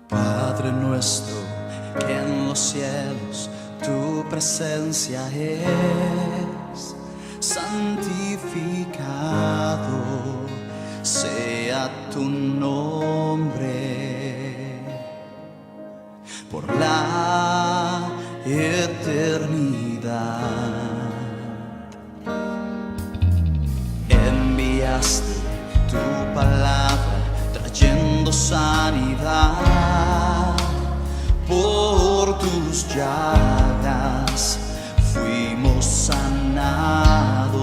Padre nuestro que en los cielos tu presencia es, santificado sea tu nombre por la eternidad. Enviaste tu palabra trayendo sanidad, por tus llagas fuimos sanados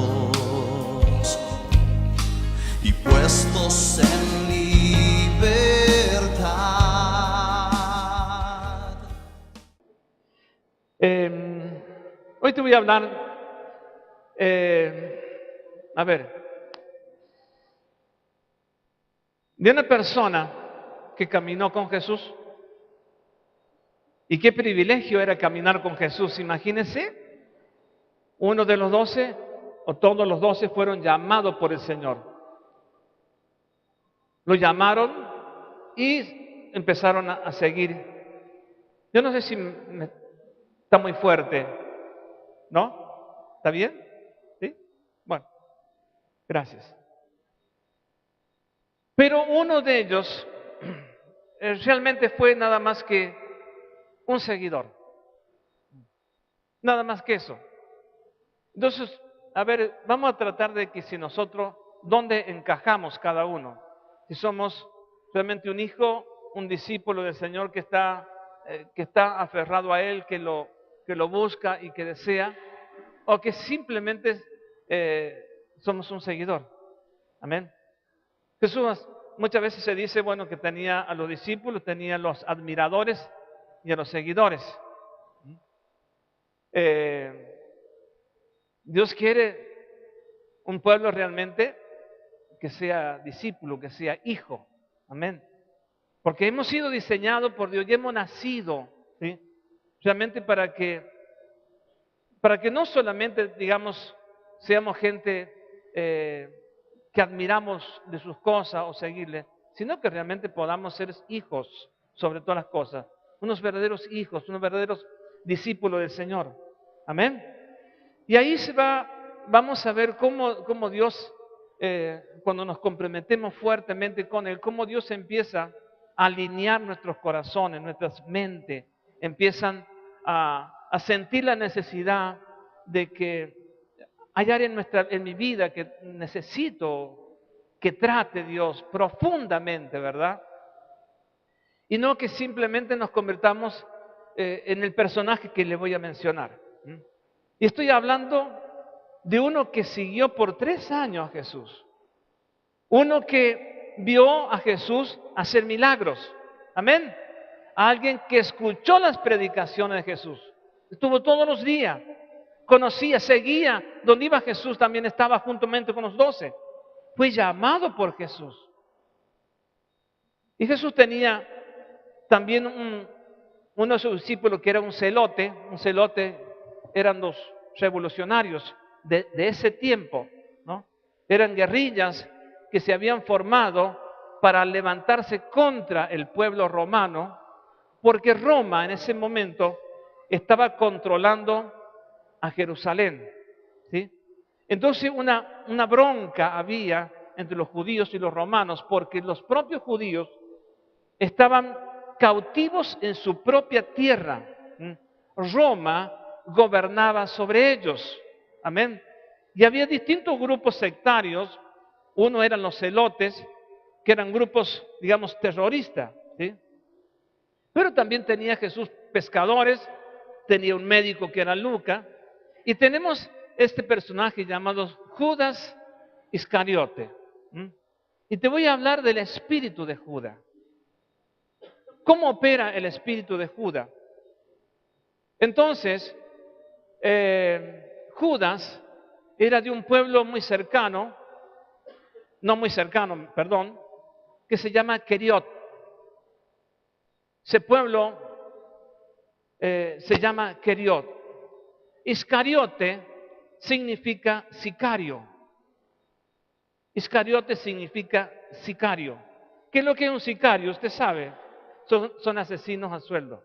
y puestos en libertad. Hoy te voy a hablar, de una persona que caminó con Jesús. Y qué privilegio era caminar con Jesús. Imagínense, uno de los 12 o todos los 12 fueron llamados por el Señor. Lo llamaron y empezaron a seguir. Yo no sé si está muy fuerte, ¿no? ¿Está bien? ¿Sí? Bueno, gracias. Pero uno de ellos realmente fue nada más que un seguidor. Nada más que eso. Entonces, vamos a tratar de que si nosotros, ¿dónde encajamos cada uno? Si somos realmente un hijo, un discípulo del Señor que está aferrado a Él, que lo busca y que desea, o que simplemente somos un seguidor. Amén. Jesús muchas veces se dice, bueno, que tenía a los discípulos, tenía a los admiradores y a los seguidores. Dios quiere un pueblo realmente que sea discípulo, que sea hijo. Amén. Porque hemos sido diseñados por Dios y hemos nacido, ¿sí? Realmente para que no solamente, digamos, seamos gente que admiramos de sus cosas o seguirle, sino que realmente podamos ser hijos sobre todas las cosas. Unos verdaderos hijos, unos verdaderos discípulos del Señor. Amén. Y ahí vamos a ver cómo Dios, cuando nos comprometemos fuertemente con Él, cómo Dios empieza a alinear nuestros corazones, nuestras mentes, empiezan a sentir la necesidad de que hay áreas en mi vida que necesito que trate Dios profundamente, ¿verdad? Y no que simplemente nos convertamos en el personaje que le voy a mencionar. Y estoy hablando de uno que siguió por 3 años a Jesús. Uno que vio a Jesús hacer milagros. Amén. Alguien que escuchó las predicaciones de Jesús. Estuvo todos los días. Conocía, seguía. Donde iba Jesús también estaba juntamente con los 12. Fue llamado por Jesús. Y Jesús tenía también uno de sus discípulos que era un celote. Un celote eran los revolucionarios de ese tiempo, ¿no? Eran guerrillas que se habían formado para levantarse contra el pueblo romano, porque Roma en ese momento estaba controlando a Jerusalén, ¿sí? Entonces una bronca había entre los judíos y los romanos, porque los propios judíos estaban cautivos en su propia tierra. Roma gobernaba sobre ellos. Amén. Y había distintos grupos sectarios. Uno eran los celotes, que eran grupos, digamos, terroristas, ¿sí? Pero también tenía Jesús pescadores, tenía un médico que era Lucas, y tenemos este personaje llamado Judas Iscariote. Y te voy a hablar del espíritu de Judas. ¿Cómo opera el espíritu de Judas? Entonces, Judas era de un pueblo muy cercano, no muy cercano, perdón, que se llama Queriot. Ese pueblo se llama Queriot. Iscariote significa sicario. Iscariote significa sicario. ¿Qué es lo que es un sicario? Usted sabe, son asesinos a sueldo.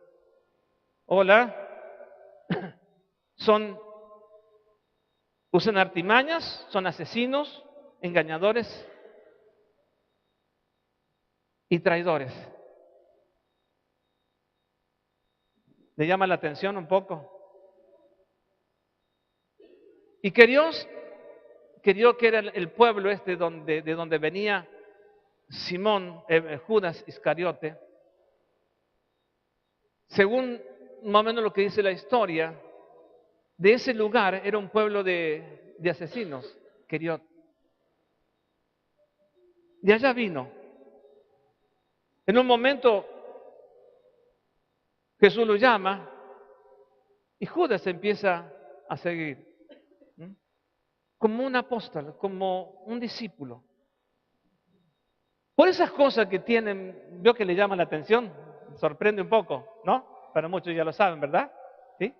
Hola. Usan artimañas, son asesinos, engañadores y traidores. ¿Le llama la atención un poco? Y querió que era el pueblo de donde venía Simón, Judas Iscariote. Según más o menos lo que dice la historia, de ese lugar era un pueblo de asesinos, Queriot. De allá vino. En un momento Jesús lo llama y Judas empieza a seguir. Como un apóstol, como un discípulo. Por esas cosas que tienen, veo que le llama la atención, sorprende un poco, ¿no? Para muchos ya lo saben, ¿verdad? ¿Sí?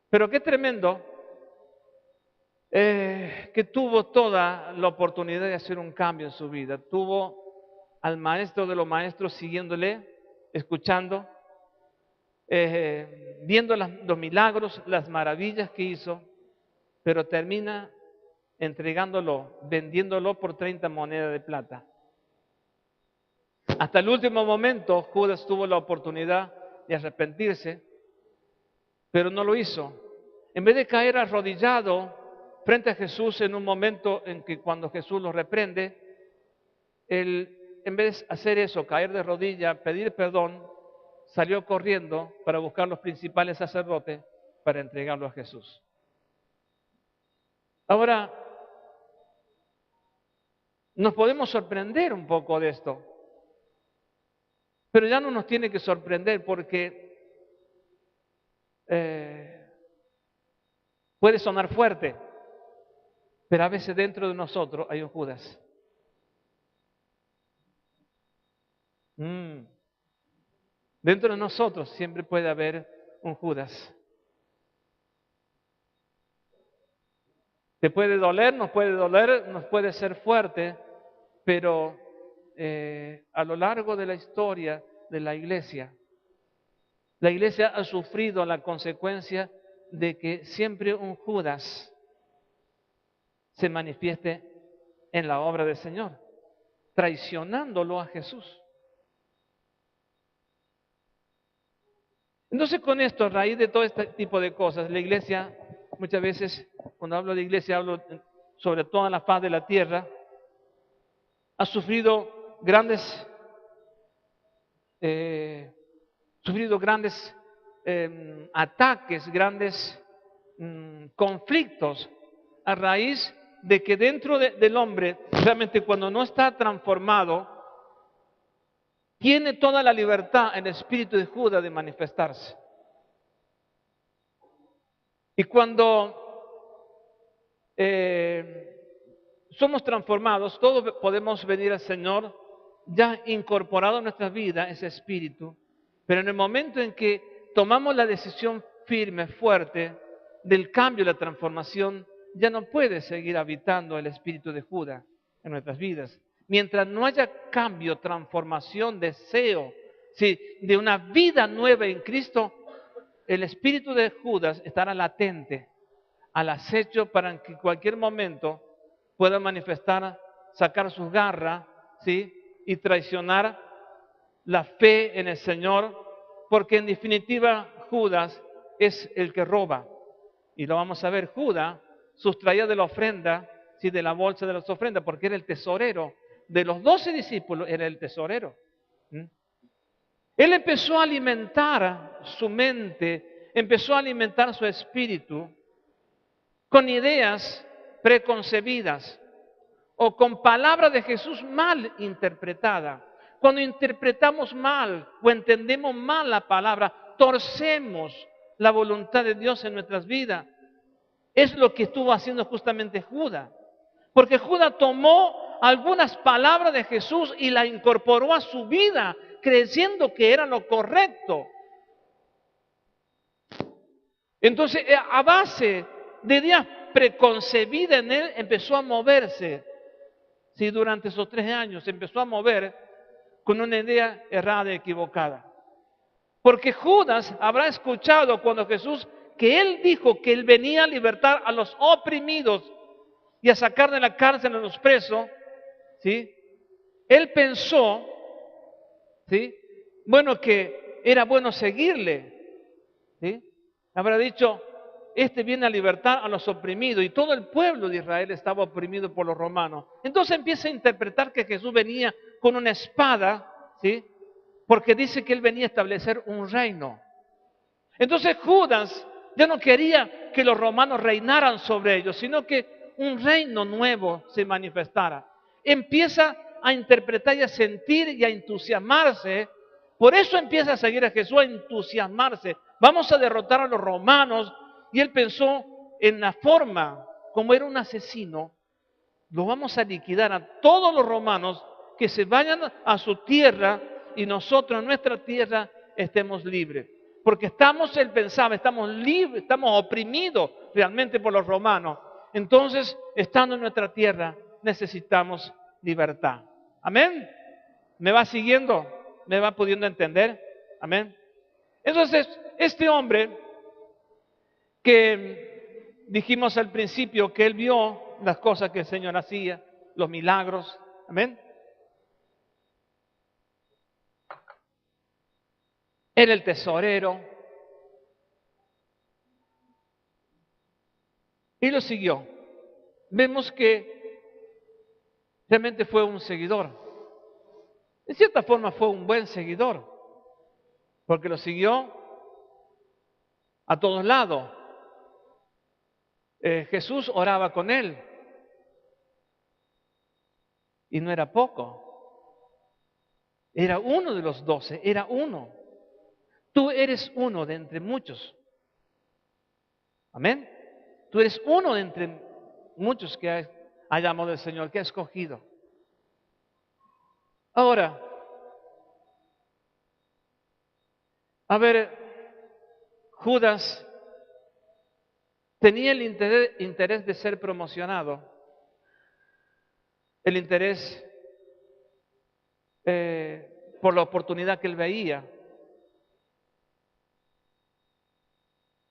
Pero qué tremendo que tuvo toda la oportunidad de hacer un cambio en su vida. Tuvo al maestro de los maestros siguiéndole, escuchando, viendo los milagros, las maravillas que hizo, pero termina entregándolo, vendiéndolo por 30 monedas de plata. Hasta el último momento Judas tuvo la oportunidad de arrepentirse, pero no lo hizo. En vez de caer arrodillado frente a Jesús en un momento en que cuando Jesús lo reprende, él, en vez de hacer eso, caer de rodillas, pedir perdón, salió corriendo para buscar los principales sacerdotes para entregarlo a Jesús. Ahora, nos podemos sorprender un poco de esto, pero ya no nos tiene que sorprender porque puede sonar fuerte, pero a veces dentro de nosotros hay un Judas. Dentro de nosotros siempre puede haber un Judas. Te puede doler, nos puede ser fuerte, pero a lo largo de la historia de la iglesia ha sufrido la consecuencia de que siempre un Judas se manifieste en la obra del Señor, traicionándolo a Jesús. Entonces con esto, a raíz de todo este tipo de cosas, la iglesia, muchas veces, cuando hablo de iglesia, hablo sobre toda la faz de la tierra, ha sufrido grandes ataques, grandes conflictos, a raíz de que dentro del hombre, realmente cuando no está transformado, tiene toda la libertad en el espíritu de Judas de manifestarse. Y cuando somos transformados, todos podemos venir al Señor ya incorporado en nuestras vidas ese espíritu, pero en el momento en que tomamos la decisión firme, fuerte, del cambio, la transformación, ya no puede seguir habitando el espíritu de Judas en nuestras vidas. Mientras no haya cambio, transformación, deseo, ¿sí?, de una vida nueva en Cristo, el espíritu de Judas estará latente, al acecho para que en cualquier momento pueda manifestar, sacar sus garras, ¿sí?, y traicionar la fe en el Señor, porque en definitiva Judas es el que roba. Y lo vamos a ver, Judas sustraía de la ofrenda, ¿sí?, de la bolsa de las ofrendas, porque era el tesorero. De los 12 discípulos era el tesorero. Él empezó a alimentar su mente, empezó a alimentar su espíritu con ideas preconcebidas o con palabras de Jesús mal interpretadas, cuando interpretamos mal o entendemos mal la palabra, torcemos la voluntad de Dios en nuestras vidas. Es lo que estuvo haciendo justamente Judas. Porque Judas tomó algunas palabras de Jesús y la incorporó a su vida, creyendo que era lo correcto. Entonces, a base de ideas preconcebidas en él, empezó a moverse. Sí, durante esos 3 años se empezó a mover con una idea errada y equivocada. Porque Judas habrá escuchado cuando Jesús, que él dijo que él venía a libertar a los oprimidos y a sacar de la cárcel a los presos, ¿sí? Él pensó, ¿sí? Bueno, que era bueno seguirle, ¿sí? Habrá dicho, este viene a libertar a los oprimidos, y todo el pueblo de Israel estaba oprimido por los romanos. Entonces empieza a interpretar que Jesús venía con una espada, ¿sí? Porque dice que él venía a establecer un reino. Entonces Judas ya no quería que los romanos reinaran sobre ellos, sino que un reino nuevo se manifestara. Empieza a interpretar y a sentir y a entusiasmarse. Por eso empieza a seguir a Jesús, a entusiasmarse. Vamos a derrotar a los romanos. Y él pensó en la forma, como era un asesino, lo vamos a liquidar a todos los romanos, que se vayan a su tierra y nosotros en nuestra tierra estemos libres. Porque él pensaba, estamos libres, estamos oprimidos realmente por los romanos. Entonces, estando en nuestra tierra, necesitamos libertad. ¿Amén? ¿Me va siguiendo? ¿Me va pudiendo entender? ¿Amén? Entonces, este hombre que dijimos al principio que él vio las cosas que el Señor hacía, los milagros, ¿amén? Era el tesorero y lo siguió. Vemos que realmente fue un seguidor. En cierta forma fue un buen seguidor, porque lo siguió a todos lados. Jesús oraba con él y no era poco. Era uno de los 12, era uno. Tú eres uno de entre muchos. Amén. Tú eres uno de entre muchos que ha llamado el Señor, que ha escogido. Ahora, a ver, Judas tenía el interés de ser promocionado, el interés por la oportunidad que él veía.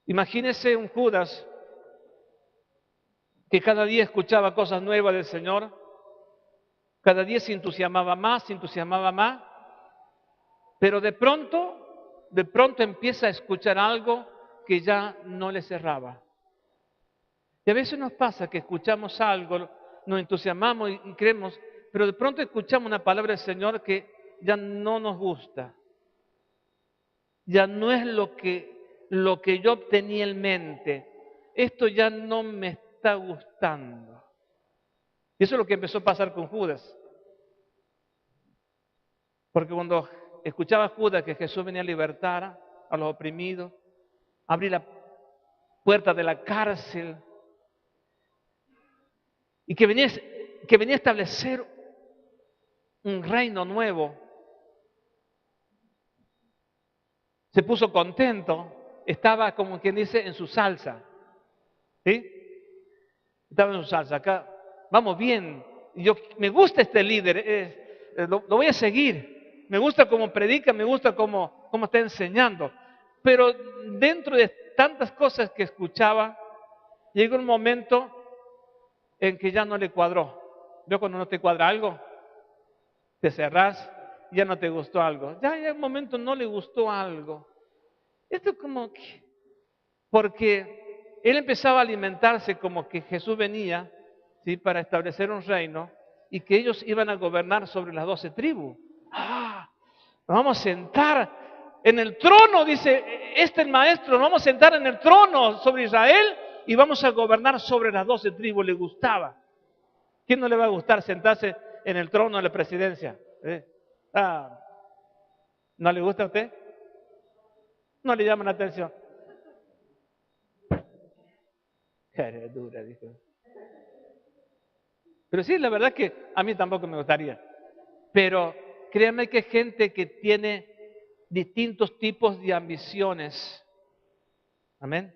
Imagínese un Judas que cada día escuchaba cosas nuevas del Señor, cada día se entusiasmaba más, pero de pronto empieza a escuchar algo que ya no le cerraba. Y a veces nos pasa que escuchamos algo, nos entusiasmamos y creemos, pero de pronto escuchamos una palabra del Señor que ya no nos gusta. Ya no es lo que yo tenía en mente. Esto ya no me está gustando. Y eso es lo que empezó a pasar con Judas. Porque cuando escuchaba a Judas que Jesús venía a libertar a los oprimidos, abrir la puerta de la cárcel, y que venía a establecer un reino nuevo, se puso contento, estaba como quien dice en su salsa, ¿sí? Estaba en su salsa, acá vamos bien, me gusta este líder, lo voy a seguir, me gusta cómo predica, me gusta cómo está enseñando, pero dentro de tantas cosas que escuchaba, llegó un momento en que ya no le cuadró. ¿Veo cuando no te cuadra algo? Te cerrás, ya no te gustó algo. Ya en un momento no le gustó algo. Esto es como que, porque él empezaba a alimentarse como que Jesús venía, ¿sí?, para establecer un reino y que ellos iban a gobernar sobre las 12 tribus. Nos vamos a sentar en el trono, dice el maestro, nos vamos a sentar en el trono sobre Israel y vamos a gobernar sobre las 12 tribus. Le gustaba. ¿Quién no le va a gustar sentarse en el trono de la presidencia? Ah, ¿no le gusta a usted? No le llama la atención. Cara dura, dijo. Pero sí, la verdad que a mí tampoco me gustaría. Pero créanme que hay gente que tiene distintos tipos de ambiciones. Amén.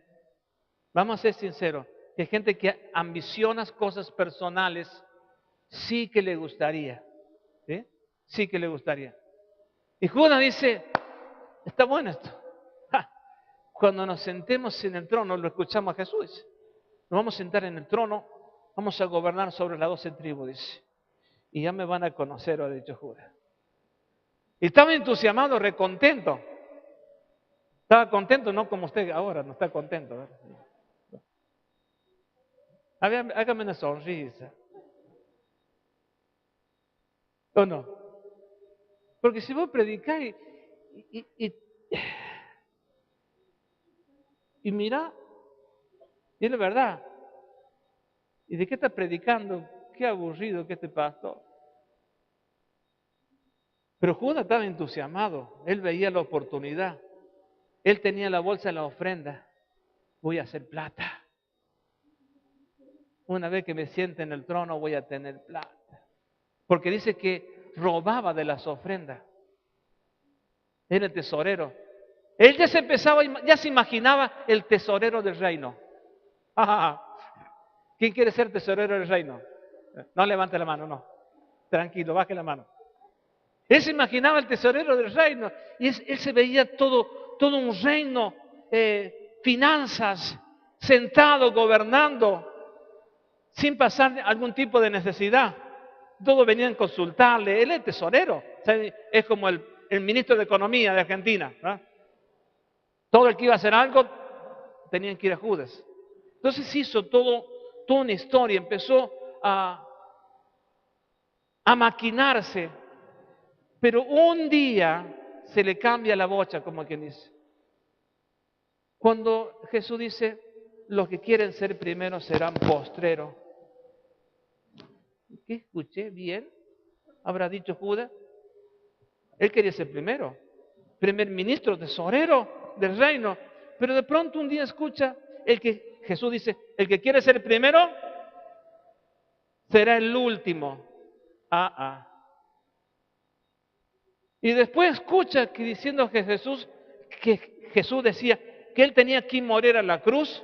Vamos a ser sinceros. Hay gente que ambiciona cosas personales, sí que le gustaría. ¿Sí? Sí que le gustaría. Y Judas dice, está bueno esto. Ja, cuando nos sentemos en el trono, lo escuchamos a Jesús. Nos vamos a sentar en el trono, vamos a gobernar sobre las 12 tribus, dice. Y ya me van a conocer, ha dicho Judas. Y estaba entusiasmado, recontento. Estaba contento, no como usted ahora, no está contento. ¿Verdad? Hágame una sonrisa. ¿O no? Porque si vos predicáis y mira, y es la verdad. ¿Y de qué está predicando? Qué aburrido que este pastor. Pero Judas estaba entusiasmado. Él veía la oportunidad. Él tenía la bolsa de la ofrenda. Voy a hacer plata. Una vez que me siente en el trono voy a tener plata. Porque dice que robaba de las ofrendas. Era el tesorero. Él ya se imaginaba el tesorero del reino. ¿Quién quiere ser tesorero del reino? No levante la mano, no. Tranquilo, baje la mano. Él se imaginaba el tesorero del reino. Y él se veía todo un reino, finanzas, sentado, gobernando, sin pasar algún tipo de necesidad. Todos venían a consultarle. Él es tesorero. Es como el ministro de Economía de Argentina. ¿No? Todo el que iba a hacer algo, tenían que ir a Judas. Entonces hizo toda una historia. Empezó a maquinarse. Pero un día se le cambia la bocha, como quien dice. Cuando Jesús dice, los que quieren ser primeros serán postreros. ¿Qué escuché bien? ¿Habrá dicho Judas? Él quería ser primero, primer ministro, tesorero del reino. Pero de pronto un día escucha Jesús dice, el que quiere ser primero será el último. Y después escucha que diciendo que Jesús decía que él tenía que morir a la cruz.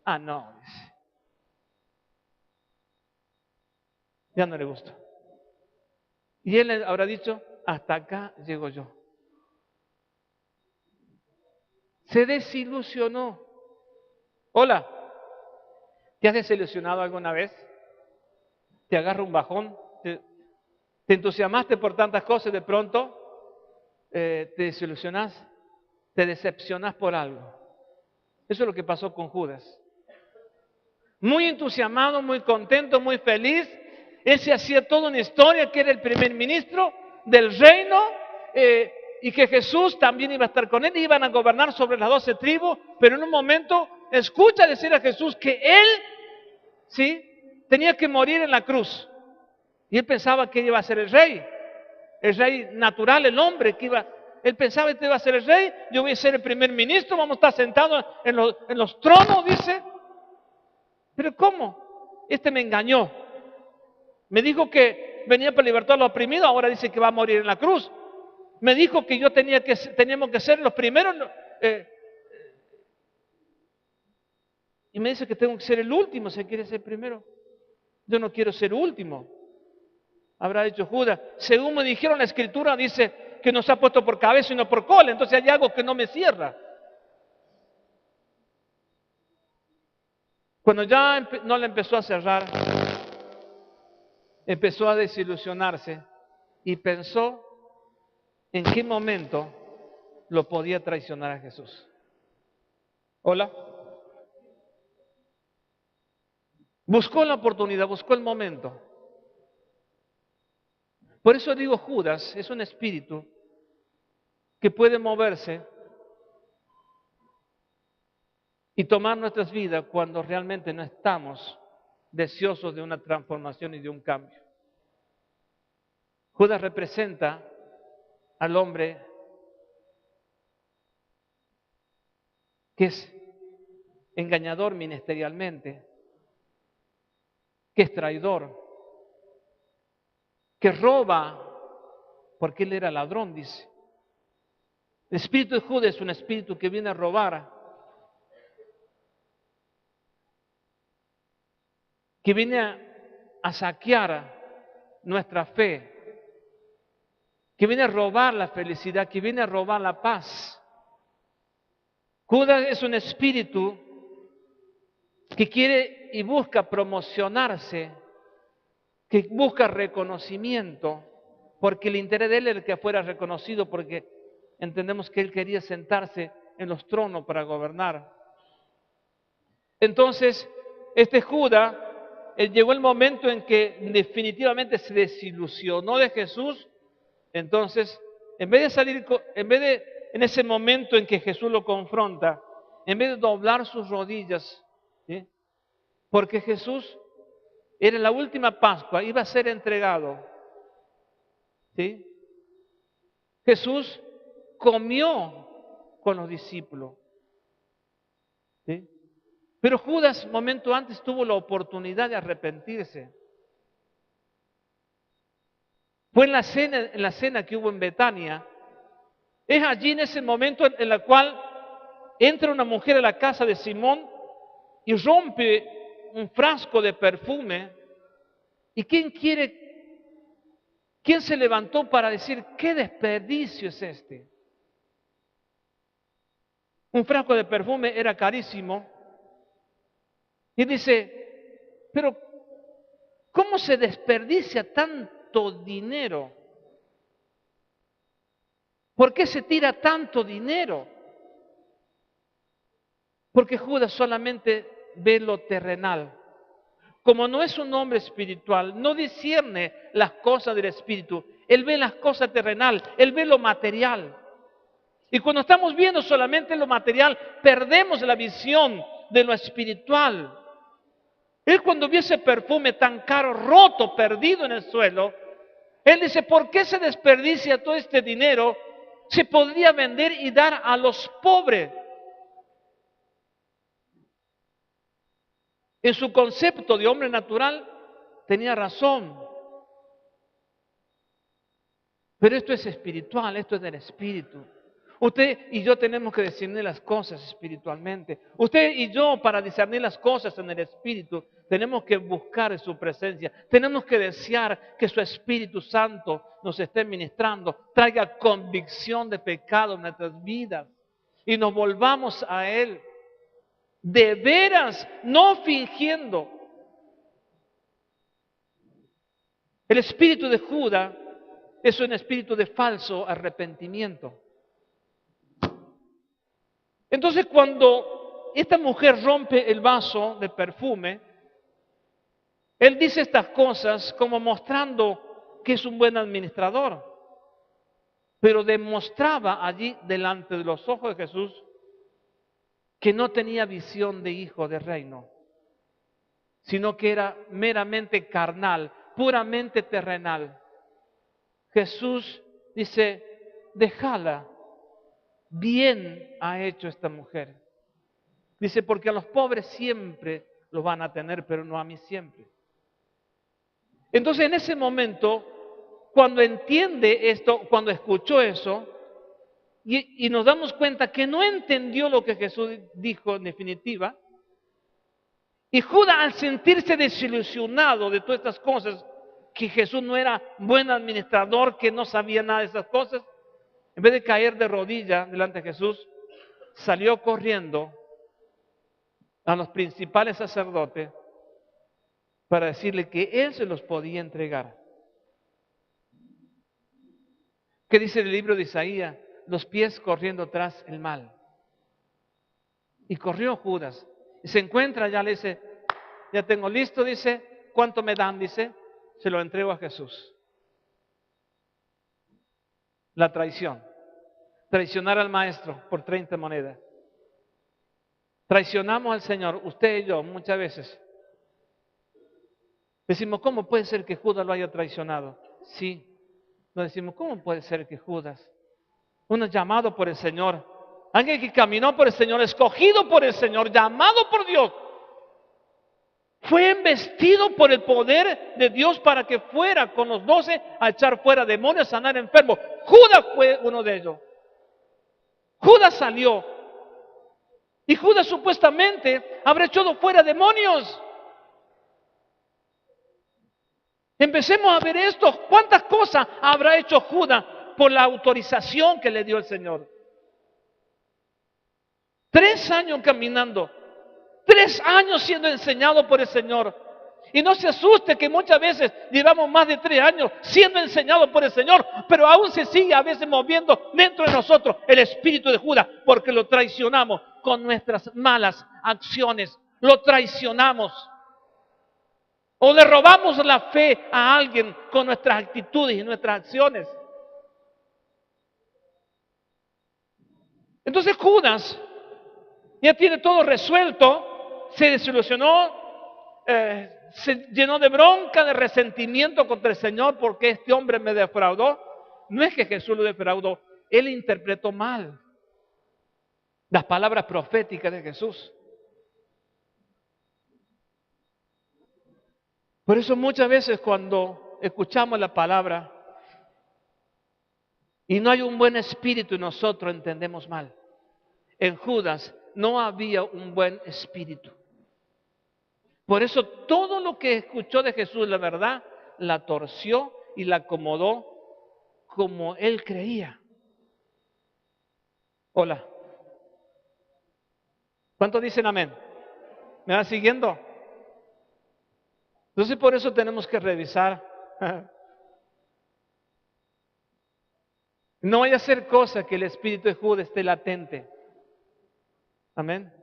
No, dice. Ya no le gustó. Y él habrá dicho, hasta acá llego yo. Se desilusionó. Hola, ¿te has desilusionado alguna vez? ¿Te agarra un bajón? ¿Te entusiasmaste por tantas cosas y de pronto te desilusionás? ¿Te decepcionás por algo? Eso es lo que pasó con Judas. Muy entusiasmado, muy contento, muy feliz. Él se hacía toda una historia que era el primer ministro del reino y que Jesús también iba a estar con él. Iban a gobernar sobre las 12 tribus, pero en un momento escucha decir a Jesús que él, ¿sí?, tenía que morir en la cruz. Y él pensaba que iba a ser el rey natural, el hombre que iba. Él pensaba que este iba a ser el rey, yo voy a ser el primer ministro, vamos a estar sentados en los tronos, dice. Pero ¿cómo? Este me engañó. Me dijo que venía para libertar a los oprimidos, ahora dice que va a morir en la cruz. Me dijo que teníamos que ser los primeros. Y me dice que tengo que ser el último si quiere ser primero. Yo no quiero ser último. Habrá dicho Judas, según me dijeron la escritura, dice que no se ha puesto por cabeza y no por cola, entonces hay algo que no me cierra. Cuando ya no le empezó a cerrar, empezó a desilusionarse y pensó en qué momento lo podía traicionar a Jesús. ¿Hola? Buscó la oportunidad, buscó el momento. Por eso digo, Judas es un espíritu que puede moverse y tomar nuestras vidas cuando realmente no estamos deseosos de una transformación y de un cambio. Judas representa al hombre que es engañador ministerialmente, que es traidor, que roba, porque él era ladrón, dice. El espíritu de Judas es un espíritu que viene a robar, que viene a saquear nuestra fe, que viene a robar la felicidad, que viene a robar la paz. Judas es un espíritu que quiere y busca promocionarse, que busca reconocimiento, porque el interés de él era que fuera reconocido, porque entendemos que él quería sentarse en los tronos para gobernar. Entonces, este Judas, llegó el momento en que definitivamente se desilusionó de Jesús. Entonces, en vez de en ese momento en que Jesús lo confronta, en vez de doblar sus rodillas, ¿sí? Porque Jesús era la última Pascua, iba a ser entregado, ¿sí? Jesús comió con los discípulos, ¿sí? Pero Judas, momento antes, tuvo la oportunidad de arrepentirse. Fue en la cena que hubo en Betania. Es allí en ese momento en el cual entra una mujer a la casa de Simón y rompe un frasco de perfume. ¿Y quién se levantó para decir qué desperdicio es este? Un frasco de perfume era carísimo. Y dice, pero ¿cómo se desperdicia tanto dinero? ¿Por qué se tira tanto dinero? Porque Judas solamente ve lo terrenal. Como no es un hombre espiritual, no discierne las cosas del espíritu. Él ve las cosas terrenal, él ve lo material. Y cuando estamos viendo solamente lo material, perdemos la visión de lo espiritual. Él cuando vio ese perfume tan caro, roto, perdido en el suelo, él dice, ¿por qué se desperdicia todo este dinero? Se podría vender y dar a los pobres. En su concepto de hombre natural, tenía razón. Pero esto es espiritual, esto es del espíritu. Usted y yo tenemos que discernir las cosas espiritualmente. Usted y yo, para discernir las cosas en el espíritu, tenemos que buscar su presencia. Tenemos que desear que su Espíritu Santo nos esté ministrando, traiga convicción de pecado en nuestras vidas y nos volvamos a Él. De veras, no fingiendo. El espíritu de Judas es un espíritu de falso arrepentimiento. Entonces, cuando esta mujer rompe el vaso de perfume, él dice estas cosas como mostrando que es un buen administrador, pero demostraba allí delante de los ojos de Jesús que no tenía visión de hijo de reino, sino que era meramente carnal, puramente terrenal. Jesús dice, déjala, bien ha hecho esta mujer. Dice, porque a los pobres siempre los van a tener, pero no a mí siempre. Entonces en ese momento, cuando entiende esto, cuando escuchó eso, y nos damos cuenta que no entendió lo que Jesús dijo en definitiva, y Judas al sentirse desilusionado de todas estas cosas, que Jesús no era buen administrador, que no sabía nada de esas cosas, en vez de caer de rodillas delante de Jesús, salió corriendo a los principales sacerdotes para decirle que Él se los podía entregar. ¿Qué dice el libro de Isaías? Los pies corriendo tras el mal. Y corrió Judas. Y se encuentra, ya le dice, ya tengo listo, dice, ¿cuánto me dan? Dice, se lo entrego a Jesús. La traición. Traicionar al maestro por 30 monedas. Traicionamos al Señor, usted y yo, muchas veces. Decimos, ¿cómo puede ser que Judas lo haya traicionado? Sí, nos decimos, ¿cómo puede ser que Judas, uno llamado por el Señor, alguien que caminó por el Señor, escogido por el Señor, llamado por Dios, fue investido por el poder de Dios para que fuera con los 12 a echar fuera demonios, a sanar enfermos? Judas fue uno de ellos. Judas salió. Y Judas supuestamente habrá echado fuera demonios. Empecemos a ver esto. ¿Cuántas cosas habrá hecho Judas por la autorización que le dio el Señor? 3 años caminando. 3 años siendo enseñado por el Señor. Y no se asuste que muchas veces llevamos más de 3 años siendo enseñados por el Señor, pero aún se sigue a veces moviendo dentro de nosotros el espíritu de Judas, porque lo traicionamos con nuestras malas acciones. Lo traicionamos. O le robamos la fe a alguien con nuestras actitudes y nuestras acciones. Entonces Judas ya tiene todo resuelto, se desilusionó, se llenó de bronca, de resentimiento contra el Señor porque este hombre me defraudó. No es que Jesús lo defraudó, él interpretó mal las palabras proféticas de Jesús. Por eso muchas veces cuando escuchamos la palabra y no hay un buen espíritu en nosotros, entendemos mal. En Judas no había un buen espíritu. Por eso todo lo que escuchó de Jesús, la verdad, la torció y la acomodó como él creía. Hola. ¿Cuántos dicen amén? ¿Me van siguiendo? Entonces por eso tenemos que revisar. No vaya a ser cosa que el espíritu de Judas esté latente. Amén.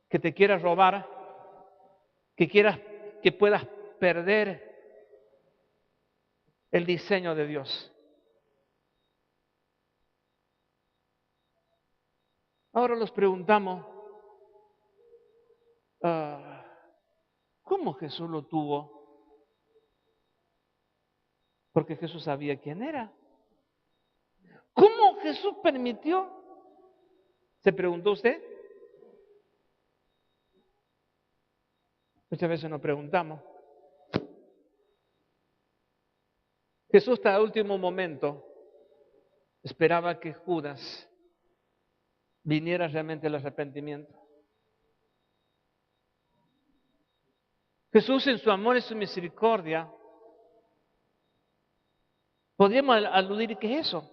Que te quiera robar, que puedas perder el diseño de Dios. Ahora nos preguntamos, ¿cómo Jesús lo tuvo? Porque Jesús sabía quién era. ¿Cómo Jesús permitió? ¿Se preguntó usted? Muchas veces nos preguntamos. Jesús hasta el último momento esperaba que Judas viniera realmente al arrepentimiento. Jesús en su amor y su misericordia, podríamos aludir que es eso.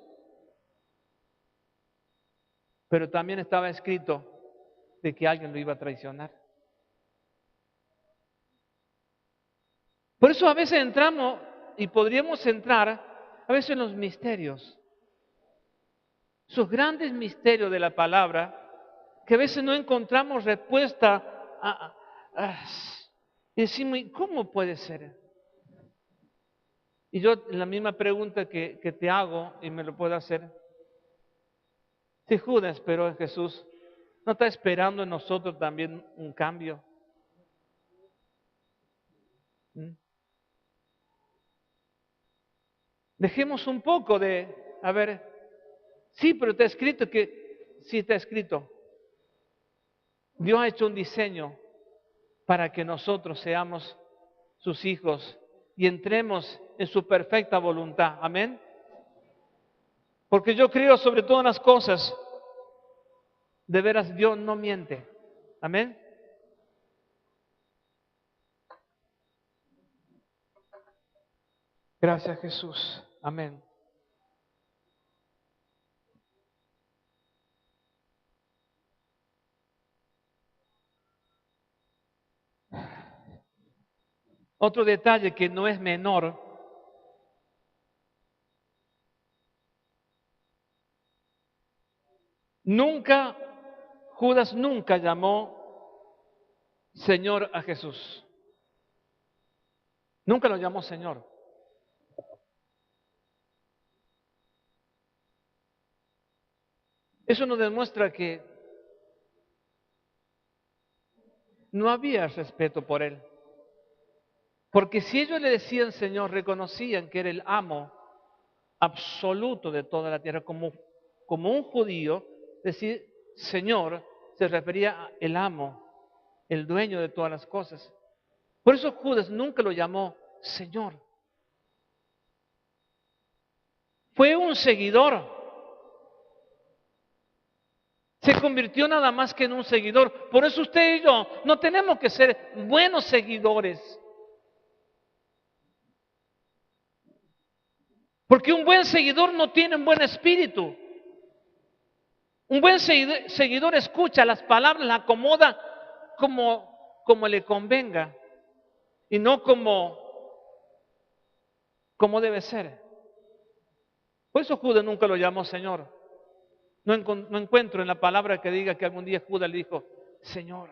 Pero también estaba escrito de que alguien lo iba a traicionar. Por eso a veces entramos y podríamos entrar a veces en los misterios. Esos grandes misterios de la palabra que a veces no encontramos respuesta y decimos, ¿cómo puede ser? Y yo la misma pregunta que te hago y me lo puedo hacer. Si Judas esperó en Jesús, ¿no está esperando en nosotros también un cambio? Dejemos un poco de, sí, pero está escrito que, sí está escrito. Dios ha hecho un diseño para que nosotros seamos sus hijos y entremos en su perfecta voluntad. Amén. Porque yo creo sobre todas las cosas, de veras Dios no miente. Amén. Gracias Jesús. Amén. Otro detalle que no es menor, Judas nunca llamó Señor a Jesús. Nunca lo llamó Señor. Eso nos demuestra que no había respeto por él. Porque si ellos le decían Señor, reconocían que era el amo absoluto de toda la tierra, como un judío, decir Señor se refería a el amo, el dueño de todas las cosas. Por eso Judas nunca lo llamó Señor. Fue un seguidor. Se convirtió nada más que en un seguidor. Por eso usted y yo no tenemos que ser buenos seguidores. Porque un buen seguidor no tiene un buen espíritu. Un buen seguidor escucha las palabras, las acomoda como le convenga y no como debe ser. Por eso Judas nunca lo llamó Señor. No encuentro en la palabra que diga que algún día Judas le dijo Señor.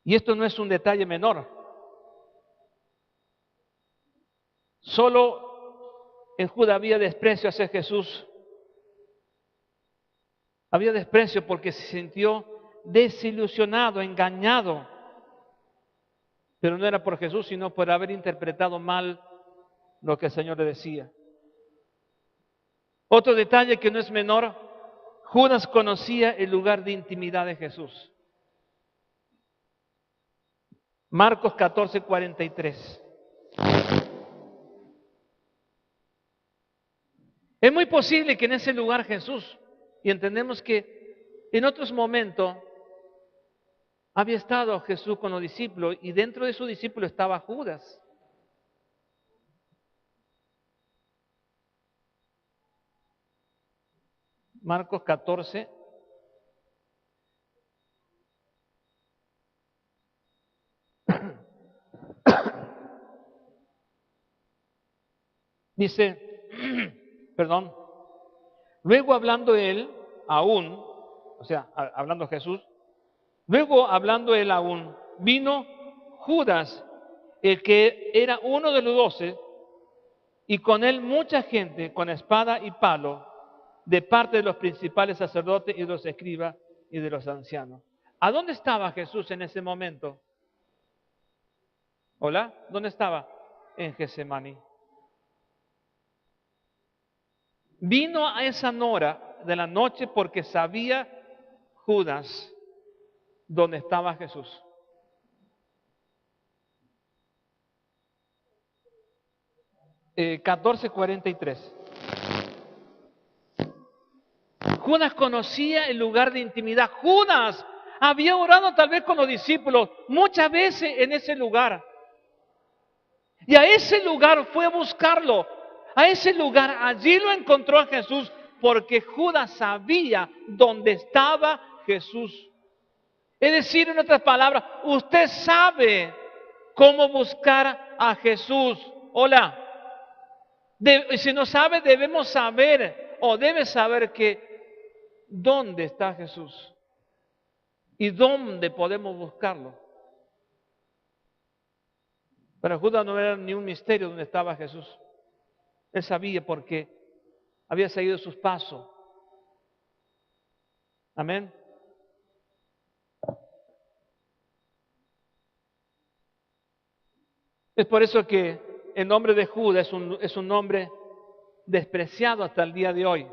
Y esto no es un detalle menor. Solo en Judas había desprecio hacia Jesús. Había desprecio porque se sintió desilusionado, engañado. Pero no era por Jesús, sino por haber interpretado mal lo que el Señor le decía. Otro detalle que no es menor, Judas conocía el lugar de intimidad de Jesús. Marcos 14:43. Es muy posible que en ese lugar Jesús, y entendemos que en otros momentos había estado Jesús con los discípulos y dentro de sus discípulos estaba Judas. Marcos 14. Dice, perdón, luego hablando él aún, o sea, hablando Jesús, luego hablando él aún, vino Judas, el que era uno de los 12, y con él mucha gente con espada y palo, de parte de los principales sacerdotes y de los escribas y de los ancianos. ¿A dónde estaba Jesús en ese momento? ¿Hola? ¿Dónde estaba? En Getsemaní. Vino a esa hora de la noche porque sabía Judas dónde estaba Jesús. 14:43. Judas conocía el lugar de intimidad. Judas había orado tal vez con los discípulos muchas veces en ese lugar. Y a ese lugar fue a buscarlo. A ese lugar, allí lo encontró a Jesús porque Judas sabía dónde estaba Jesús. Es decir, en otras palabras, usted sabe cómo buscar a Jesús. Hola. Si no sabe, debemos saber o debe saber que dónde está Jesús y dónde podemos buscarlo. Para Judas no era ni un misterio dónde estaba Jesús. Él sabía porque había seguido sus pasos. Amén. Es por eso que el nombre de Judas es un nombre despreciado hasta el día de hoy.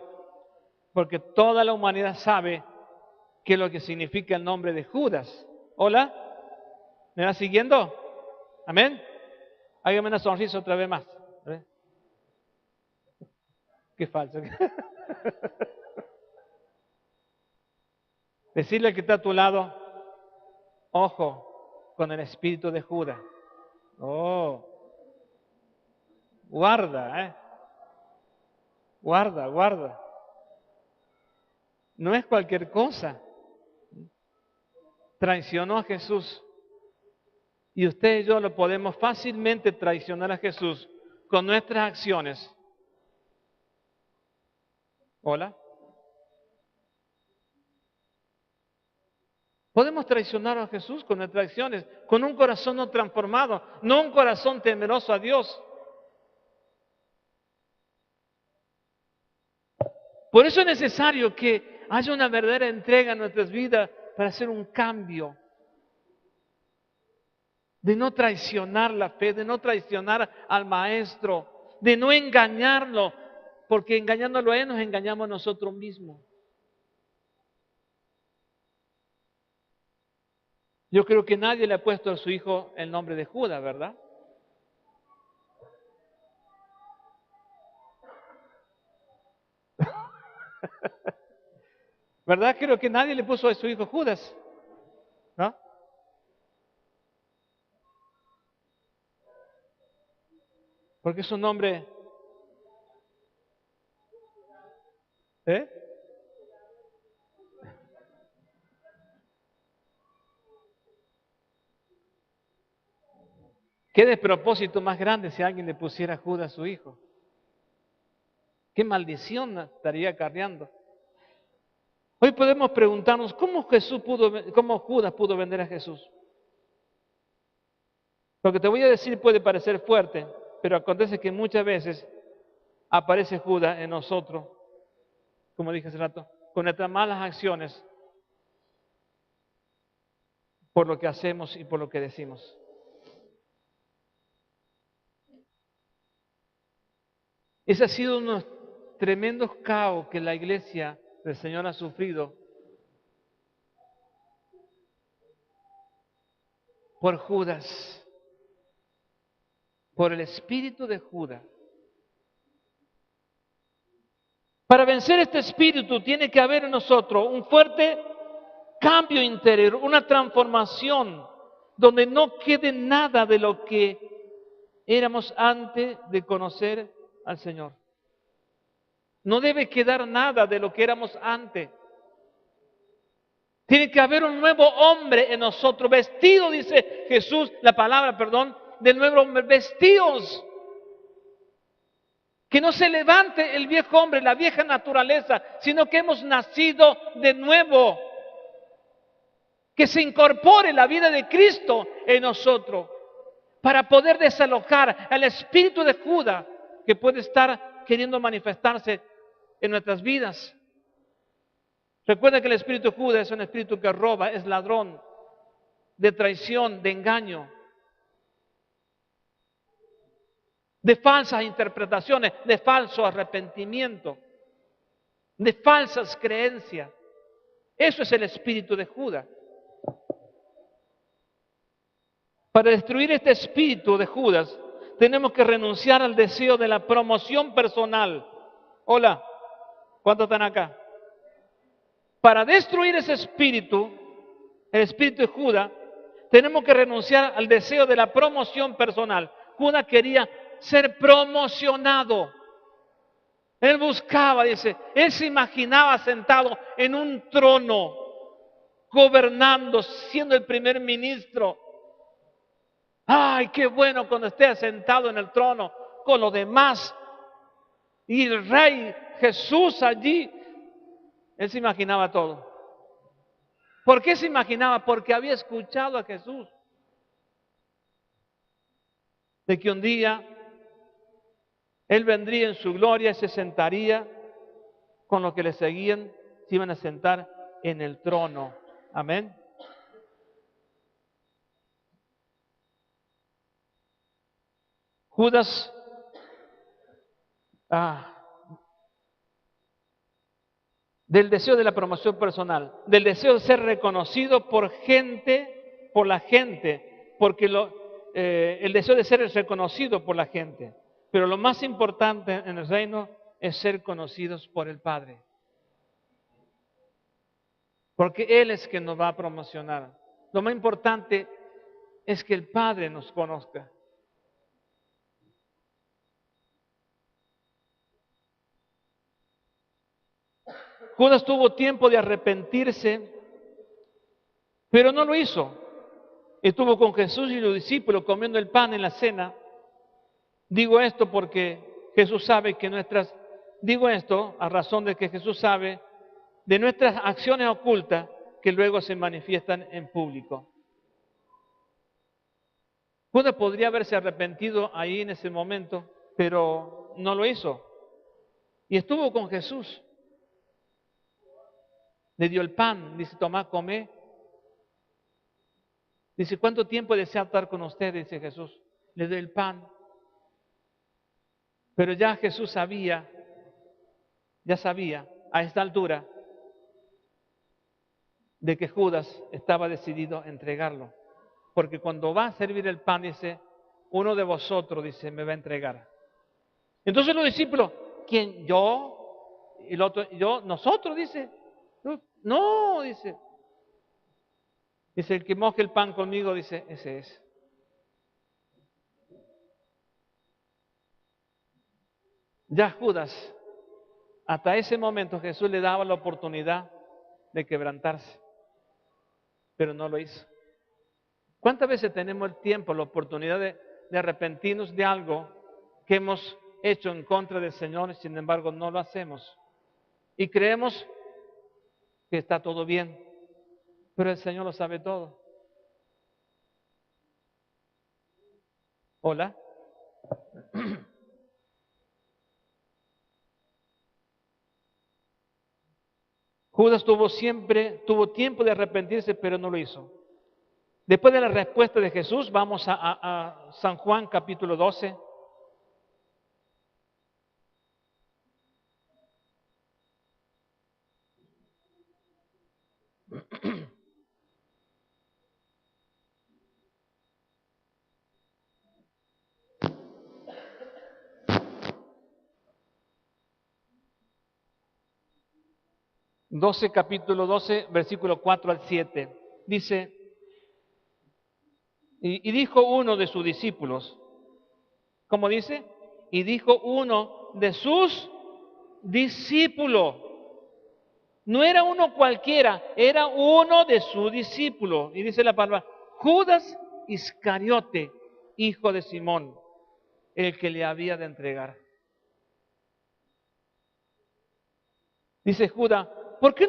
Porque toda la humanidad sabe qué es lo que significa el nombre de Judas. ¿Hola? ¿Me va siguiendo? Amén. Hágame una sonrisa otra vez más. Qué falso. Decirle al que está a tu lado, ojo con el espíritu de Judas. Oh, guarda, guarda. No es cualquier cosa. Traicionó a Jesús. Y usted y yo lo podemos fácilmente traicionar a Jesús con nuestras acciones. ¿Hola? Podemos traicionar a Jesús con nuestras acciones, con un corazón no transformado, no un corazón temeroso a Dios. Por eso es necesario que haya una verdadera entrega en nuestras vidas para hacer un cambio. de no traicionar la fe, de no traicionar al maestro, de no engañarlo, porque engañándolo a él nos engañamos a nosotros mismos. Yo creo que nadie le ha puesto a su hijo el nombre de Judas, ¿verdad? ¿Verdad? Creo que nadie le puso a su hijo Judas, ¿no? Porque es un nombre, ¿eh? Qué despropósito más grande si alguien le pusiera Judas a su hijo. Qué maldición estaría acarreando. Hoy podemos preguntarnos cómo Judas pudo vender a Jesús. Lo que te voy a decir puede parecer fuerte, pero acontece que muchas veces aparece Judas en nosotros, como dije hace rato, con nuestras malas acciones, por lo que hacemos y por lo que decimos. Ese ha sido unos tremendos caos que la iglesia del Señor ha sufrido por Judas, por el espíritu de Judas. Para vencer este espíritu tiene que haber en nosotros un fuerte cambio interior, una transformación, donde no quede nada de lo que éramos antes de conocer al Señor. No debe quedar nada de lo que éramos antes. Tiene que haber un nuevo hombre en nosotros, vestido, dice Jesús, la palabra, perdón, del nuevo hombre, vestidos. Que no se levante el viejo hombre, la vieja naturaleza, sino que hemos nacido de nuevo. Que se incorpore la vida de Cristo en nosotros para poder desalojar al espíritu de Judas que puede estar queriendo manifestarse en nuestras vidas. Recuerda que el espíritu de Judas es un espíritu que roba, es ladrón, de traición, de engaño, de falsas interpretaciones, de falso arrepentimiento, de falsas creencias. Eso es el espíritu de Judas. Para destruir este espíritu de Judas, tenemos que renunciar al deseo de la promoción personal. Hola, ¿cuántos están acá? Para destruir ese espíritu, el espíritu de Judas, tenemos que renunciar al deseo de la promoción personal. Judas quería ser promocionado. Él buscaba, dice, él se imaginaba sentado en un trono, gobernando, siendo el primer ministro. Ay, qué bueno cuando esté sentado en el trono con los demás. Y el rey Jesús allí, él se imaginaba todo. ¿Por qué se imaginaba? Porque había escuchado a Jesús. De que un día Él vendría en su gloria y se sentaría con los que le seguían, se iban a sentar en el trono. Amén. Judas del deseo de la promoción personal, del deseo de ser reconocido por gente, por la gente, porque el deseo de ser reconocido por la gente. Pero lo más importante en el reino es ser conocidos por el Padre. Porque Él es quien nos va a promocionar. Lo más importante es que el Padre nos conozca. Judas tuvo tiempo de arrepentirse, pero no lo hizo. Estuvo con Jesús y los discípulos comiendo el pan en la cena. Digo esto porque Jesús sabe que digo esto a razón de que Jesús sabe de nuestras acciones ocultas que luego se manifiestan en público. Judas podría haberse arrepentido ahí en ese momento, pero no lo hizo. Y estuvo con Jesús. Le dio el pan, dice, tomá, come. Dice, ¿cuánto tiempo desea estar con usted? Dice Jesús. Le doy el pan. Pero ya Jesús sabía a esta altura de que Judas estaba decidido a entregarlo. Porque cuando va a servir el pan, dice, uno de vosotros, dice, me va a entregar. Entonces los discípulos, ¿quién? ¿Yo? Y el otro, ¿yo? ¿Nosotros? Dice. No, dice. Dice, el que moje el pan conmigo, dice, ese es. Ya Judas, hasta ese momento Jesús le daba la oportunidad de quebrantarse, pero no lo hizo. ¿Cuántas veces tenemos el tiempo, la oportunidad de arrepentirnos de algo que hemos hecho en contra del Señor y sin embargo no lo hacemos? Y creemos que está todo bien, pero el Señor lo sabe todo. Hola. Judas tuvo tiempo de arrepentirse, pero no lo hizo. Después de la respuesta de Jesús, vamos a San Juan capítulo 12. Capítulo 12, versículo 4 al 7. Dice, y dijo uno de sus discípulos, ¿cómo dice? Y dijo uno de sus discípulos. No era uno cualquiera, era uno de sus discípulos. Y dice la palabra, Judas Iscariote, hijo de Simón, el que le había de entregar. Dice Judas, ¿por qué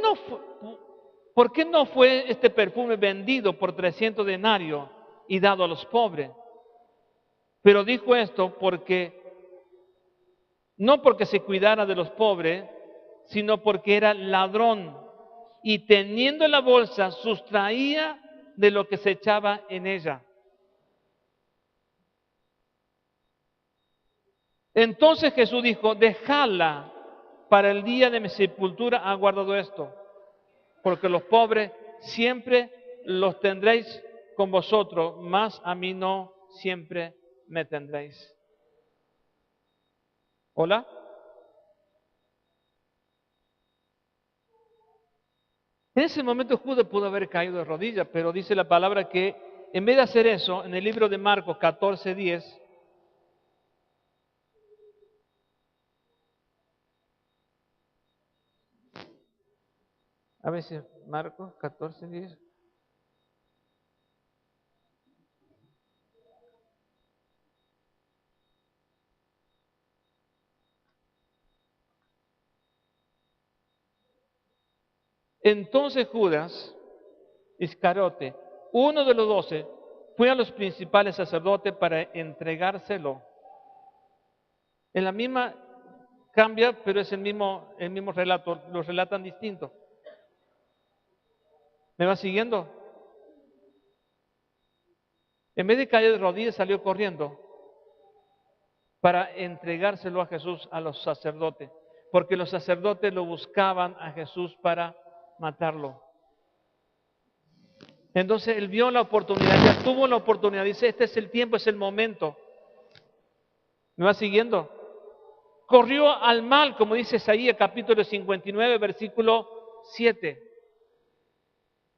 no fue este perfume vendido por 300 denarios y dado a los pobres? Pero dijo esto no porque se cuidara de los pobres, sino porque era ladrón y teniendo la bolsa sustraía de lo que se echaba en ella. Entonces Jesús dijo, dejadla, para el día de mi sepultura ha guardado esto, porque los pobres siempre los tendréis con vosotros, mas a mí no siempre me tendréis. ¿Hola? En ese momento Judas pudo haber caído de rodillas, pero dice la palabra que en vez de hacer eso, en el libro de Marcos 14:10, a veces Marcos 14:10. Entonces Judas Iscariote, uno de los 12, fue a los principales sacerdotes para entregárselo. En la misma cambia, pero es el mismo relato, los relatan distinto. ¿Me va siguiendo? En vez de caer de rodillas, salió corriendo para entregárselo a Jesús, a los sacerdotes, porque los sacerdotes lo buscaban a Jesús para matarlo. Entonces él vio la oportunidad, ya tuvo la oportunidad, dice, este es el tiempo, es el momento. ¿Me va siguiendo? Corrió al mal, como dice Isaías capítulo 59, versículo 7.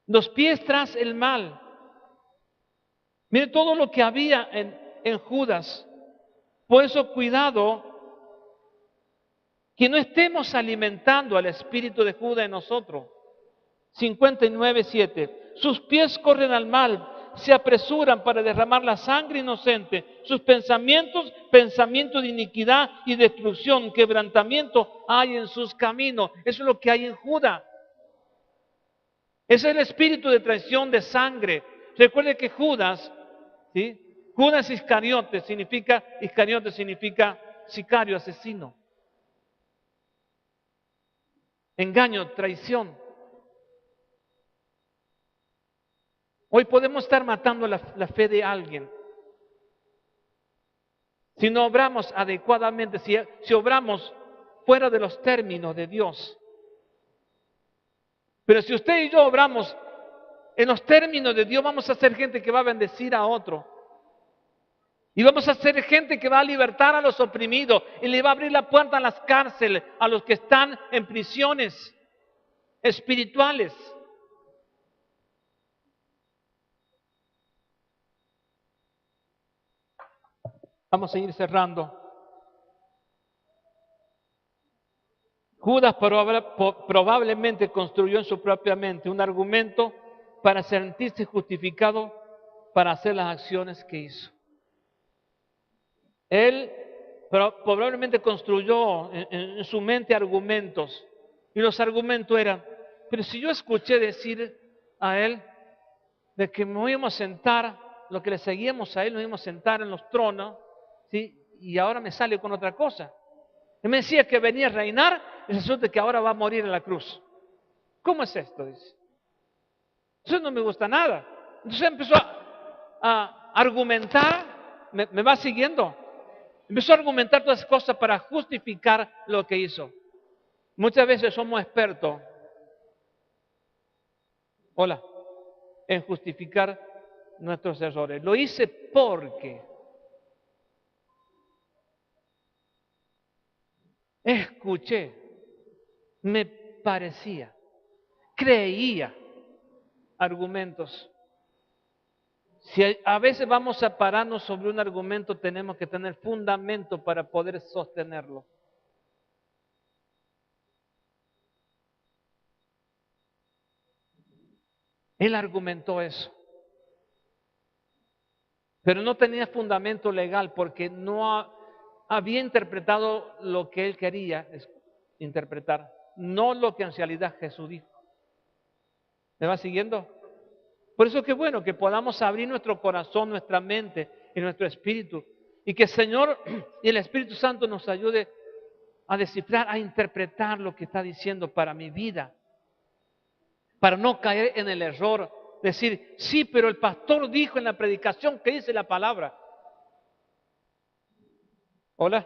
Los pies tras el mal. Mire todo lo que había en Judas. Por eso cuidado que no estemos alimentando al espíritu de Judas en nosotros. 59:7. Sus pies corren al mal, se apresuran para derramar la sangre inocente. Sus pensamientos de iniquidad y destrucción, quebrantamiento hay en sus caminos. Eso es lo que hay en Judas. Ese es el espíritu de traición de sangre. Recuerde que Judas, ¿sí? Judas Iscariote significa sicario, asesino. Engaño, traición. Hoy podemos estar matando la fe de alguien. Si no obramos adecuadamente, si obramos fuera de los términos de Dios. Pero si usted y yo obramos en los términos de Dios, vamos a ser gente que va a bendecir a otro. Y vamos a ser gente que va a libertar a los oprimidos y le va a abrir la puerta a las cárceles, a los que están en prisiones espirituales. Vamos a ir cerrando. Judas probablemente construyó en su propia mente un argumento para sentirse justificado para hacer las acciones que hizo. Él probablemente construyó en su mente argumentos, y los argumentos eran: pero si yo escuché decir a él de que nos íbamos a sentar, lo que le seguíamos a él, nos íbamos a sentar en los tronos, ¿sí? Y ahora me sale con otra cosa. Él me decía que venía a reinar, y resulta que ahora va a morir en la cruz. ¿Cómo es esto? Dice. Eso no me gusta nada. Entonces empezó a argumentar, ¿me va siguiendo? Empezó a argumentar todas esas cosas para justificar lo que hizo. Muchas veces somos expertos, en justificar nuestros errores. Lo hice porque escuché, me parecía, creía argumentos. Si a veces vamos a pararnos sobre un argumento, tenemos que tener fundamento para poder sostenerlo. Él argumentó eso, pero no tenía fundamento legal porque no había interpretado lo que él quería interpretar, no lo que en realidad Jesús dijo. ¿Me va siguiendo? Por eso que bueno que podamos abrir nuestro corazón, nuestra mente y nuestro espíritu, y que el Señor y el Espíritu Santo nos ayude a descifrar, a interpretar lo que está diciendo para mi vida, para no caer en el error, decir, sí, pero el pastor dijo en la predicación que dice la palabra. Hola.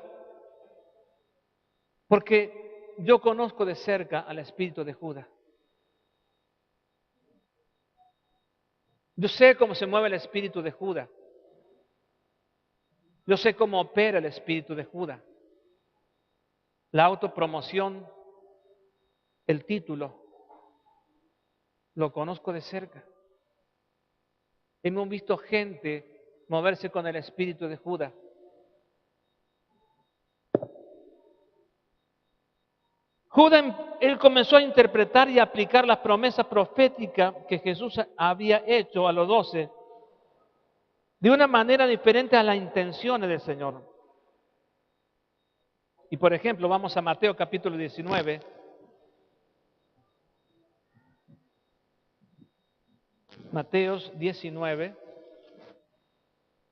Porque yo conozco de cerca al espíritu de Judas. Yo sé cómo se mueve el espíritu de Judas. Yo sé cómo opera el espíritu de Judas. La autopromoción, el título, lo conozco de cerca. Hemos visto gente moverse con el espíritu de Judas. Judas, él comenzó a interpretar y aplicar las promesas proféticas que Jesús había hecho a los 12 de una manera diferente a las intenciones del Señor. Y por ejemplo, vamos a Mateo capítulo 19. Mateos 19,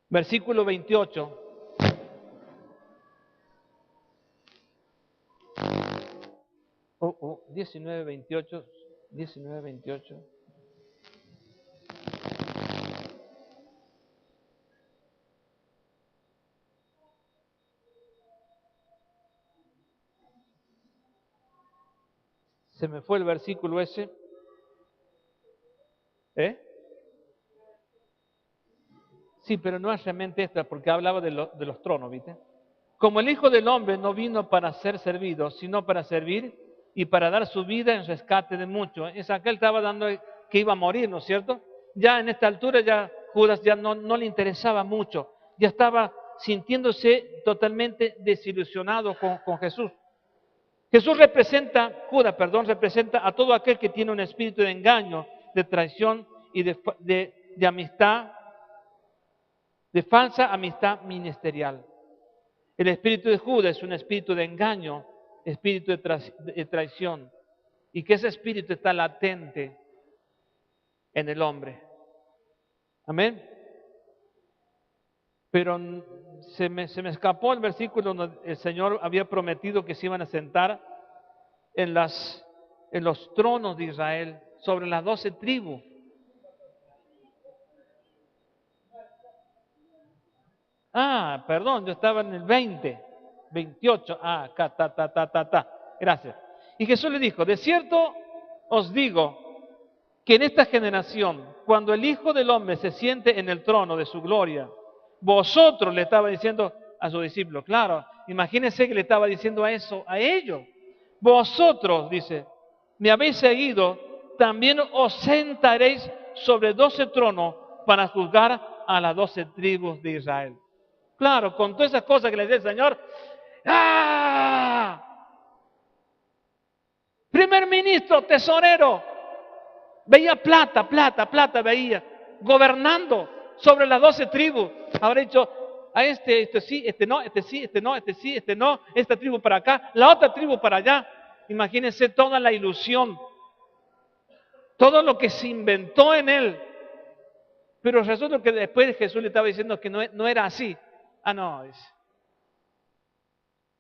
versículo 28. Oh, 19, 28, 19, 28. Se me fue el versículo ese. Sí, pero no es realmente esta, porque hablaba de los tronos, ¿viste? Como el Hijo del Hombre no vino para ser servido, sino para servir y para dar su vida en rescate de muchos. Es aquel estaba dando que iba a morir, ¿no es cierto? Ya en esta altura ya Judas ya no le interesaba mucho, ya estaba sintiéndose totalmente desilusionado con Jesús. Judas representa a todo aquel que tiene un espíritu de engaño, de traición y de amistad, de falsa amistad ministerial. El espíritu de Judas es un espíritu de engaño, espíritu de traición, y que ese espíritu está latente en el hombre. Amén. Pero se me escapó el versículo donde el Señor había prometido que se iban a sentar en los tronos de Israel, sobre las 12 tribus. Ah, perdón, yo estaba en el 20, 28. Ah, acá, Gracias. Y Jesús le dijo, de cierto os digo que en esta generación, cuando el Hijo del Hombre se siente en el trono de su gloria, vosotros, le estaba diciendo a sus discípulos, claro, imagínense que le estaba diciendo a eso a ellos. Vosotros, dice, me habéis seguido, también os sentaréis sobre 12 tronos para juzgar a las 12 tribus de Israel. Claro, con todas esas cosas que le decía el Señor, ¡ah! Primer ministro, tesorero, veía plata, veía, gobernando sobre las 12 tribus. Habrá dicho, a este sí, este no, este sí, este no, este sí, este no, esta tribu para acá, la otra tribu para allá. Imagínense toda la ilusión, todo lo que se inventó en él. Pero resulta que después Jesús le estaba diciendo que no era así. Ah, no, dice.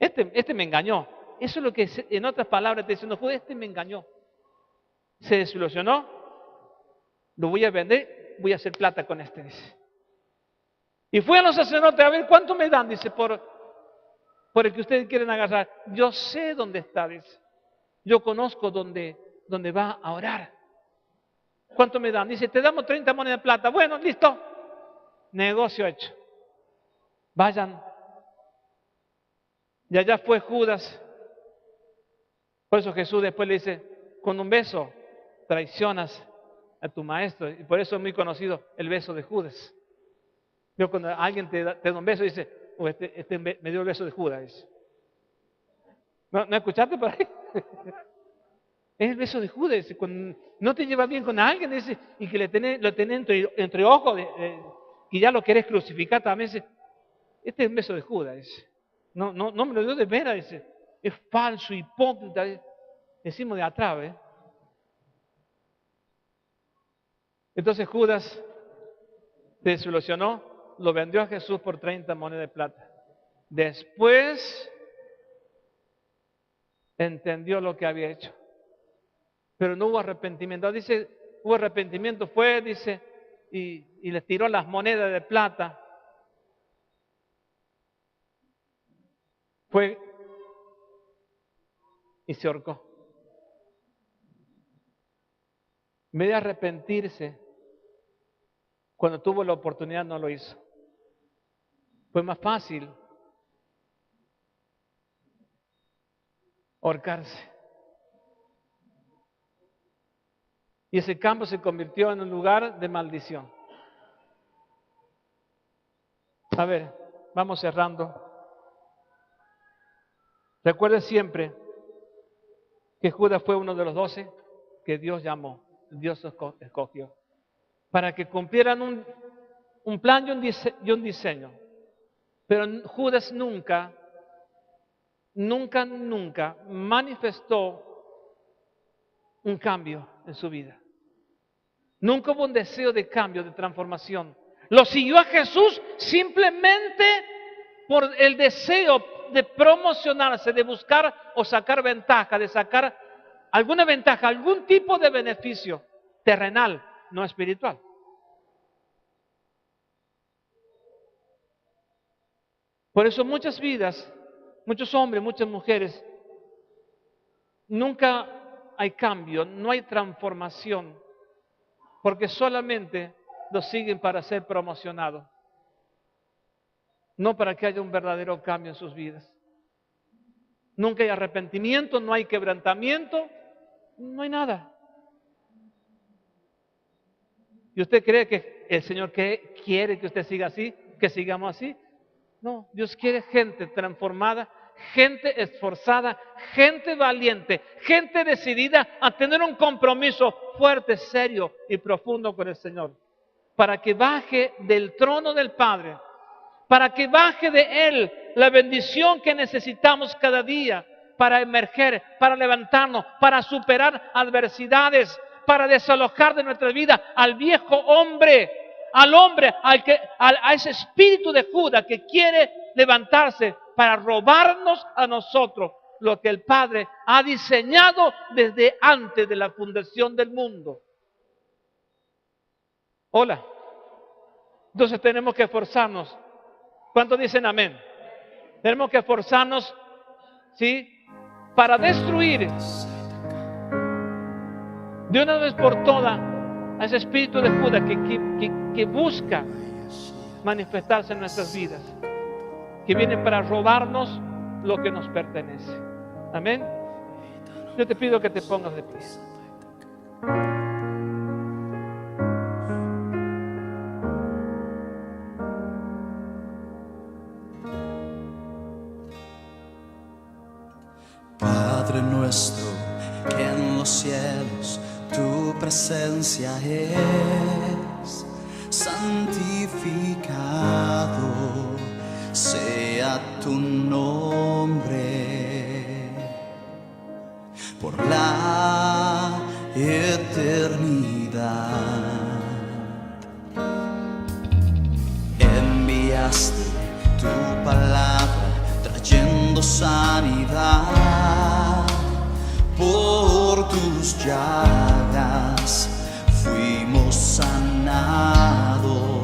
Este me engañó. Eso es lo que en otras palabras está diciendo, este me engañó. Se desilusionó, lo voy a vender, voy a hacer plata con este, dice. Y fue a los sacerdotes, a ver, ¿cuánto me dan? Dice, por el que ustedes quieren agarrar. Yo sé dónde está, dice. Yo conozco dónde va a orar. ¿Cuánto me dan? Dice, te damos 30 monedas de plata. Bueno, listo. Negocio hecho. Vayan. Y allá fue Judas. Por eso Jesús después le dice, con un beso traicionas a tu maestro. Y por eso es muy conocido el beso de Judas. Yo cuando alguien te da un beso dice, este me dio el beso de Judas. Dice. ¿No escuchaste por ahí? Es el beso de Judas. Dice, cuando no te llevas bien con alguien dice, y que lo tenés entre ojos, que ya lo querés crucificar también. Dice, este es el beso de Judas. Dice. No me lo dio de veras. Dice. Es falso, hipócrita. Decimos de atrás. ¿eh? Entonces Judas se desilusionó, lo vendió a Jesús por 30 monedas de plata. Después entendió lo que había hecho. Pero no hubo arrepentimiento. Dice, hubo arrepentimiento, dice, y le tiró las monedas de plata. Fue y se ahorcó. En vez de arrepentirse, cuando tuvo la oportunidad no lo hizo. Fue más fácil ahorcarse. Y ese campo se convirtió en un lugar de maldición. A ver, vamos cerrando. Recuerden siempre que Judas fue uno de los 12 que Dios llamó, Dios escogió, para que cumplieran un plan y un diseño. Pero Judas nunca manifestó un cambio en su vida. Nunca hubo un deseo de cambio, de transformación. Lo siguió a Jesús simplemente por el deseo de promocionarse, de buscar o sacar ventaja, de sacar alguna ventaja, algún tipo de beneficio terrenal, no espiritual. Por eso muchas vidas, muchos hombres, muchas mujeres, nunca hay cambio, no hay transformación, porque solamente lo siguen para ser promocionados, no para que haya un verdadero cambio en sus vidas. Nunca hay arrepentimiento, no hay quebrantamiento, no hay nada. ¿Y usted cree que el Señor quiere que usted siga así, que sigamos así? No, Dios quiere gente transformada, gente esforzada, gente valiente, gente decidida a tener un compromiso fuerte, serio y profundo con el Señor. Para que baje del trono del Padre, para que baje de Él la bendición que necesitamos cada día para emerger, para levantarnos, para superar adversidades, para desalojar de nuestra vida al viejo hombre, al hombre, a ese espíritu de Judas que quiere levantarse para robarnos a nosotros lo que el Padre ha diseñado desde antes de la fundación del mundo. Hola. Entonces tenemos que esforzarnos ¿Cuántos dicen amén? Tenemos que esforzarnos, ¿sí?, para destruir de una vez por todas a ese espíritu de Judas que busca manifestarse en nuestras vidas, que viene para robarnos lo que nos pertenece. Amén. Yo te pido que te pongas de pie. Padre nuestro que en los cielos tu presencia es, santificado sea tu nombre por la eternidad. Enviaste tu palabra trayendo sanidad, por tus llagas fuimos sanados.